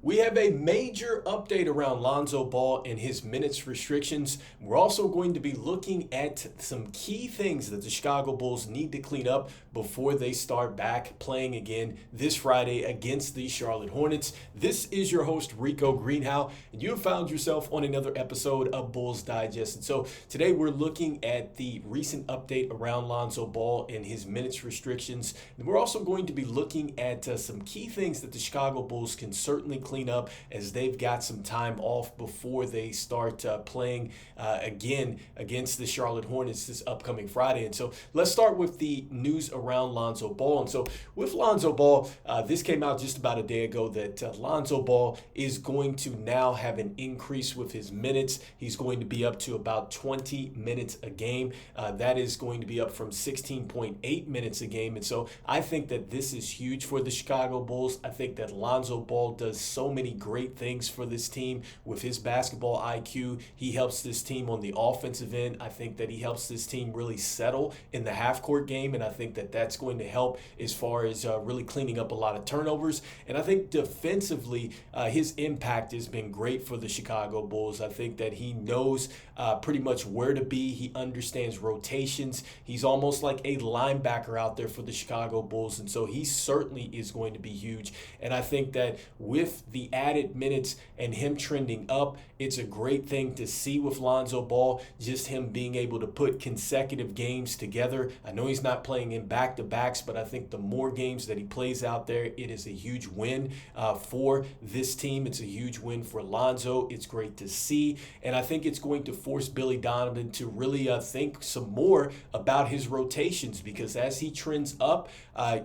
We have a major update around Lonzo Ball and his minutes restrictions. We're also going to be looking at some key things that the Chicago Bulls need to clean up before they start back playing again this Friday against the Charlotte Hornets. This is your host, Rico Greenhowe, and you have found yourself on another episode of Bulls Digest. And so today we're looking at the recent update around Lonzo Ball and his minutes restrictions. And we're also going to be looking at some key things that the Chicago Bulls can certainly clean up as they've got some time off before they start playing again against the Charlotte Hornets this upcoming Friday. And so let's start with the news around Lonzo Ball. And so with Lonzo Ball, this came out just about a day ago that Lonzo Ball is going to now have an increase with his minutes. He's going to be up to about 20 minutes a game. That is going to be up from 16.8 minutes a game. And so I think that this is huge for the Chicago Bulls. I think that Lonzo Ball does so many great things for this team with his basketball IQ. He helps this team on the offensive end. I think that he helps this team really settle in the half-court game, and I think that that's going to help as far as really cleaning up a lot of turnovers. And I think defensively, his impact has been great for the Chicago Bulls. I think that he knows pretty much where to be. He understands rotations. He's almost like a linebacker out there for the Chicago Bulls, and so he certainly is going to be huge. And I think that with the added minutes and him trending up, it's a great thing to see with Lonzo Ball, just him being able to put consecutive games together. I know he's not playing in back-to-backs, but I think the more games that he plays out there, it is a huge win for this team. It's a huge win for Lonzo. It's great to see, and I think it's going to force Billy Donovan to really think some more about his rotations, because as he trends up,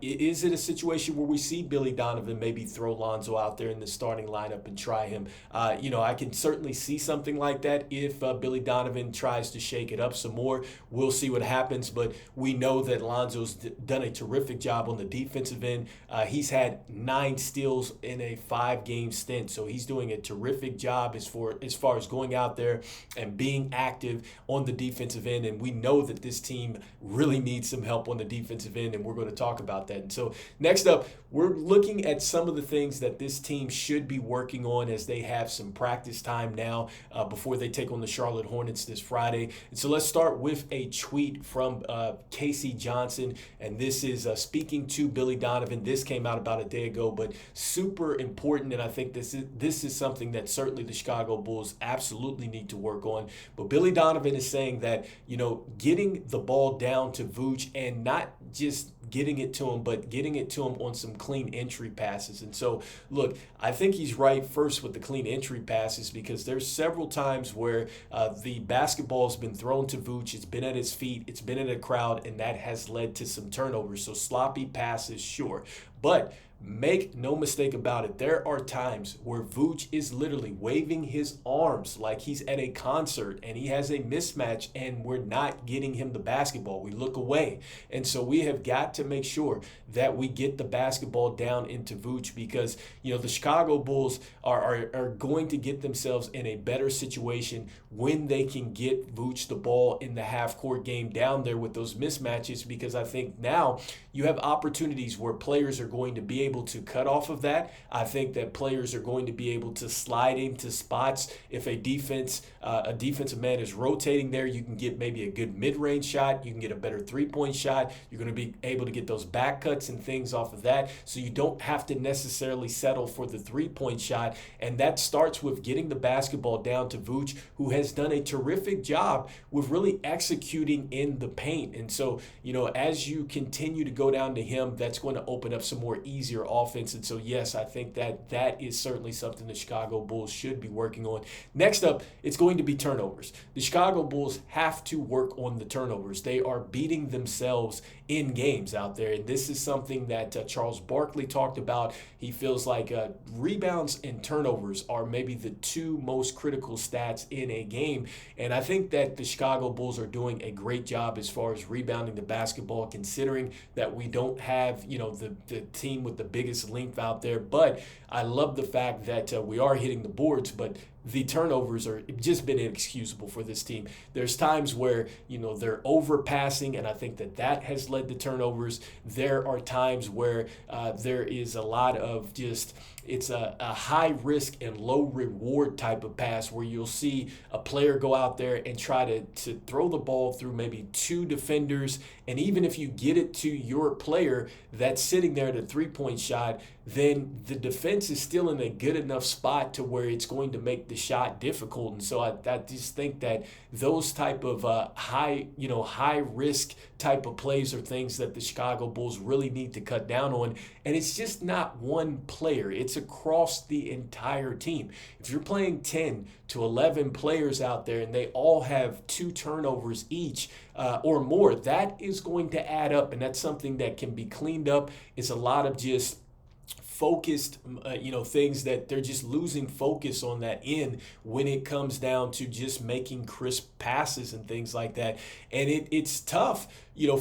is it a situation where we see Billy Donovan maybe throw Lonzo out there in the starting lineup and try him? I can certainly see something like that if Billy Donovan tries to shake it up some more. We'll see what happens, but we know that Lonzo's done a terrific job on the defensive end. He's had 9 steals in a 5-game stint, so he's doing a terrific job as far as going out there and being active on the defensive end, and we know that this team really needs some help on the defensive end, and we're going to talk about that. And so next up, we're looking at some of the things that this team should be working on as they have some practice time now before they take on the Charlotte Hornets this Friday. And so let's start with a tweet from Casey Johnson, and this is speaking to Billy Donovan. This came out about a day ago, but super important, and I think this is something that certainly the Chicago Bulls absolutely need to work on. But Billy Donovan is saying that, getting the ball down to Vooch and not just getting it to him, but getting it to him on some clean entry passes. And so, look, I think he's right first with the clean entry passes, because there's several times where the basketball has been thrown to Vooch, it's been at his feet, it's been in a crowd, and that has led to some turnovers. So sloppy passes, sure. But make no mistake about it, there are times where Vooch is literally waving his arms like he's at a concert and he has a mismatch and we're not getting him the basketball. We look away. And so we have got to make sure that we get the basketball down into Vooch, because, the Chicago Bulls are going to get themselves in a better situation when they can get Vooch the ball in the half-court game down there with those mismatches, because I think now you have opportunities where players are going to be able to cut off of that. I think that players are going to be able to slide into spots. If a defensive man is rotating there, you can get maybe a good mid-range shot. You can get a better three-point shot. You're going to be able to get those back cuts and things off of that, so you don't have to necessarily settle for the three-point shot. And that starts with getting the basketball down to Vooch, who has done a terrific job with really executing in the paint. And so, as you continue to go down to him, that's going to open up some more easier offense. And so, yes, I think that is certainly something the Chicago Bulls should be working on. Next up, it's going to be turnovers. The Chicago Bulls have to work on the turnovers. They are beating themselves in games out there, and this is something that Charles Barkley talked about. He feels like rebounds and turnovers are maybe the 2 most critical stats in a game, and I think that the Chicago Bulls are doing a great job as far as rebounding the basketball, considering that we don't have the team with the biggest length out there. But I love the fact that we are hitting the boards, but the turnovers are just been inexcusable for this team. There's times where, they're overpassing, and I think that has led to turnovers. There are times where there is a lot of it's a high risk and low reward type of pass where you'll see a player go out there and try to throw the ball through maybe two defenders. And even if you get it to your player that's sitting there at a three-point shot, then the defense is still in a good enough spot to where it's going to make the shot difficult. And so I just think that those type of high risk type of plays are things that the Chicago Bulls really need to cut down on. And it's just not one player. It's across the entire team. If you're playing 10 to 11 players out there and they all have 2 turnovers each or more, that is going to add up. And that's something that can be cleaned up. It's a lot of just focused, things that they're just losing focus on that end when it comes down to just making crisp passes and things like that. And it's tough,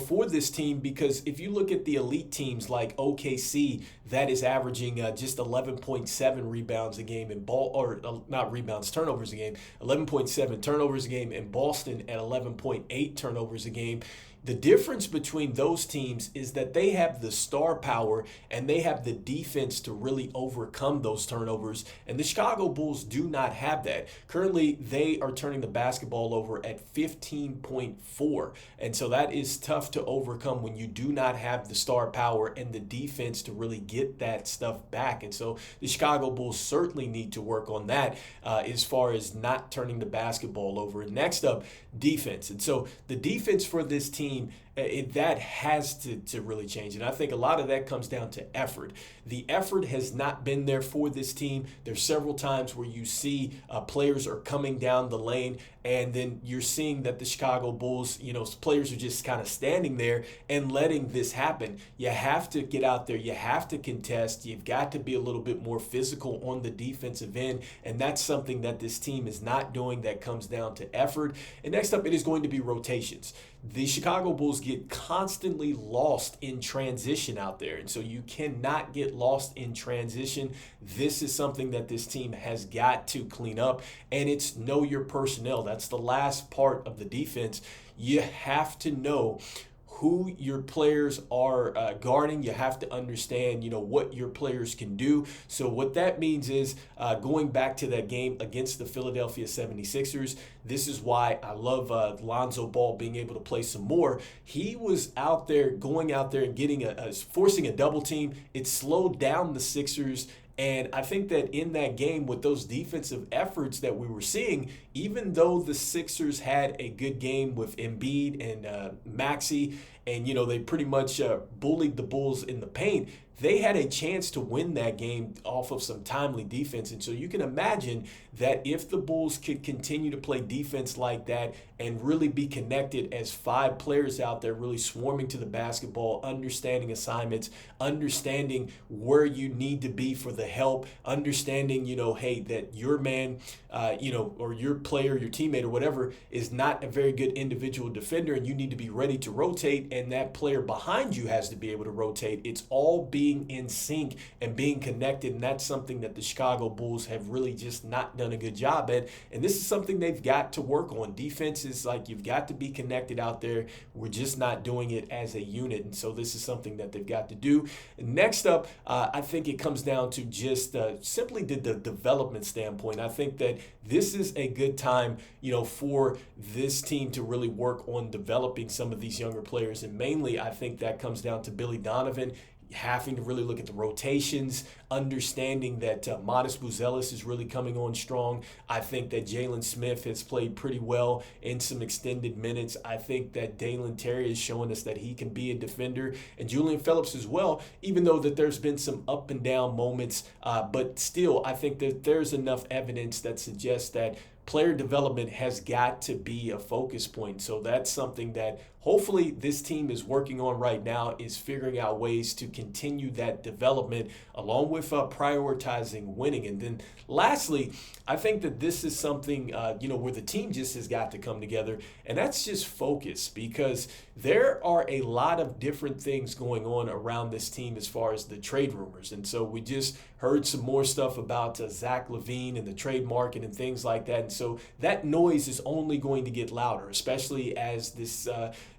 for this team, because if you look at the elite teams like OKC, that is averaging just 11.7 rebounds a game in turnovers a game, 11.7 turnovers a game, and Boston at 11.8 turnovers a game. The difference between those teams is that they have the star power and they have the defense to really overcome those turnovers. And the Chicago Bulls do not have that. Currently, they are turning the basketball over at 15.4. And so that is tough to overcome when you do not have the star power and the defense to really get that stuff back. And so the Chicago Bulls certainly need to work on that as far as not turning the basketball over. And next up, defense. And so the defense for this team, that has to really change. And I think a lot of that comes down to effort. The effort has not been there for this team. There's several times where you see players are coming down the lane, and then you're seeing that the Chicago Bulls, players are just kind of standing there and letting this happen. You have to get out there. You have to contest. You've got to be a little bit more physical on the defensive end, and that's something that this team is not doing. That comes down to effort. And next up, it is going to be rotations. The Chicago Bulls get constantly lost in transition out there. And so you cannot get lost in transition. This is something that this team has got to clean up. And it's know your personnel. That's the last part of the defense. You have to know who your players are guarding. You have to understand, what your players can do. So what that means is going back to that game against the Philadelphia 76ers, this is why I love Lonzo Ball being able to play some more. He was out there, going out there and getting forcing a double team. It slowed down the Sixers. And I think that in that game with those defensive efforts that we were seeing, even though the Sixers had a good game with Embiid and Maxey, and, they pretty much bullied the Bulls in the paint, they had a chance to win that game off of some timely defense. And so you can imagine that if the Bulls could continue to play defense like that and really be connected as 5 players out there really swarming to the basketball, understanding assignments, understanding where you need to be for the help, understanding, hey, that your man, or your player, your teammate or whatever is not a very good individual defender and you need to be ready to rotate, and that player behind you has to be able to rotate. It's all being in sync and being connected, and that's something that the Chicago Bulls have really just not done a good job at, and this is something they've got to work on. Defense is like, you've got to be connected out there. We're just not doing it as a unit, and so this is something that they've got to do. Next up, I think it comes down to just simply the development standpoint. I think that this is a good time, for this team to really work on developing some of these younger players, and mainly I think that comes down to Billy Donovan having to really look at the rotations, understanding that Modest Buzelis is really coming on strong. I think that Jalen Smith has played pretty well in some extended minutes. I think that Dalen Terry is showing us that he can be a defender, and Julian Phillips as well, even though that there's been some up and down moments. But still, I think that there's enough evidence that suggests that player development has got to be a focus point. So that's something that hopefully this team is working on right now is figuring out ways to continue that development along with prioritizing winning. And then lastly, I think that this is something, where the team just has got to come together, and that's just focus, because there are a lot of different things going on around this team as far as the trade rumors. And so we just heard some more stuff about Zach LaVine and the trade market and things like that. And so that noise is only going to get louder, especially as this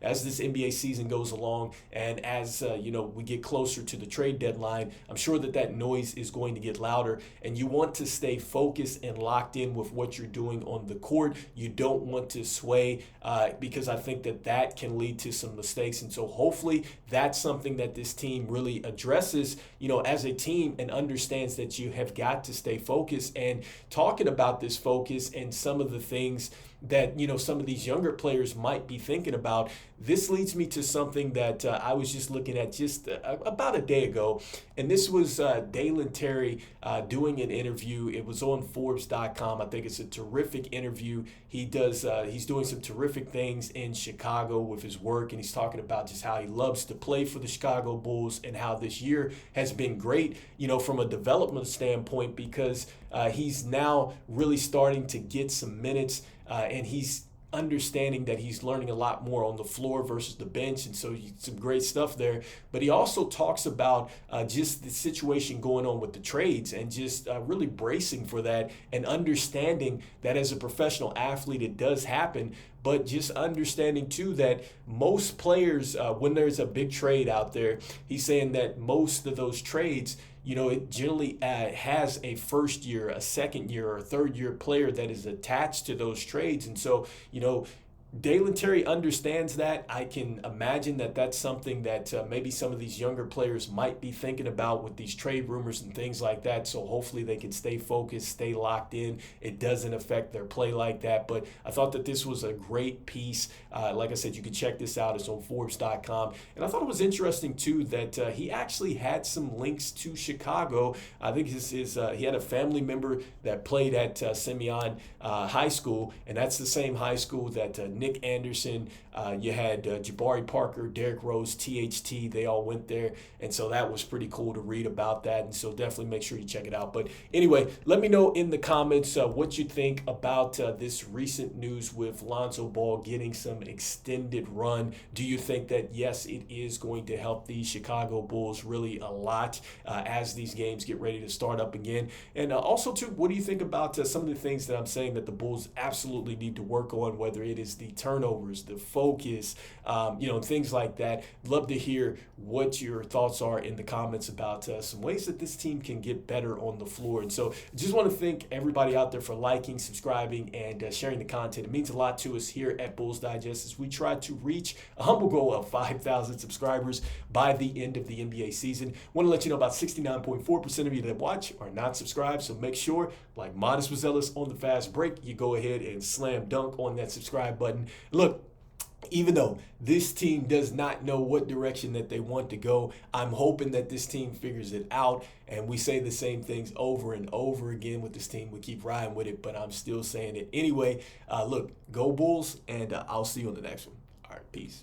NBA season goes along, and as we get closer to the trade deadline. I'm sure that noise is going to get louder, and you want to stay focused and locked in with what you're doing on the court. You don't want to sway, because I think that can lead to some mistakes. And so hopefully that's something that this team really addresses, as a team, and understands that you have got to stay focused. And talking about this focus and some of the things that some of these younger players might be thinking about, this leads me to something that I was just looking at just about a day ago, and this was Dalen Terry doing an interview. It was on Forbes.com. I think it's a terrific interview. He's doing some terrific things in Chicago with his work, and he's talking about just how he loves to play for the Chicago Bulls and how this year has been great, from a development standpoint, because he's now really starting to get some minutes. And he's understanding that he's learning a lot more on the floor versus the bench, and so some great stuff there. But he also talks about just the situation going on with the trades, and just really bracing for that, and understanding that as a professional athlete it does happen, but just understanding too that most players, when there's a big trade out there, he's saying that most of those trades, it generally has a first year, a second year, or a third year player that is attached to those trades. And so, Dalen Terry understands that. I can imagine that that's something that maybe some of these younger players might be thinking about with these trade rumors and things like that. So hopefully they can stay focused, stay locked in. It doesn't affect their play like that. But I thought that this was a great piece. Like I said, you can check this out. It's on Forbes.com. And I thought it was interesting, too, that he actually had some links to Chicago. I think he had a family member that played at Simeon High School, and that's the same high school that Nick Anderson, you had Jabari Parker, Derrick Rose, THT, they all went there. And so that was pretty cool to read about that. And so definitely make sure you check it out. But anyway, let me know in the comments what you think about this recent news with Lonzo Ball getting some extended run. Do you think that, yes, it is going to help the Chicago Bulls really a lot as these games get ready to start up again? And also, too, what do you think about some of the things that I'm saying that the Bulls absolutely need to work on, whether it is the turnovers, the focus, things like that? Love to hear what your thoughts are in the comments about some ways that this team can get better on the floor. And so I just want to thank everybody out there for liking, subscribing, and sharing the content. It means a lot to us here at Bulls Digest as we try to reach a humble goal of 5,000 subscribers by the end of the NBA season. Want to let you know about 69.4% of you that watch are not subscribed, so make sure, like Modest was zealous on the fast break, you go ahead and slam dunk on that subscribe button. Look, even though this team does not know what direction that they want to go, I'm hoping that this team figures it out. And we say the same things over and over again with this team. We keep riding with it, but I'm still saying it anyway. Look, go Bulls, and I'll see you on the next one. All right, peace.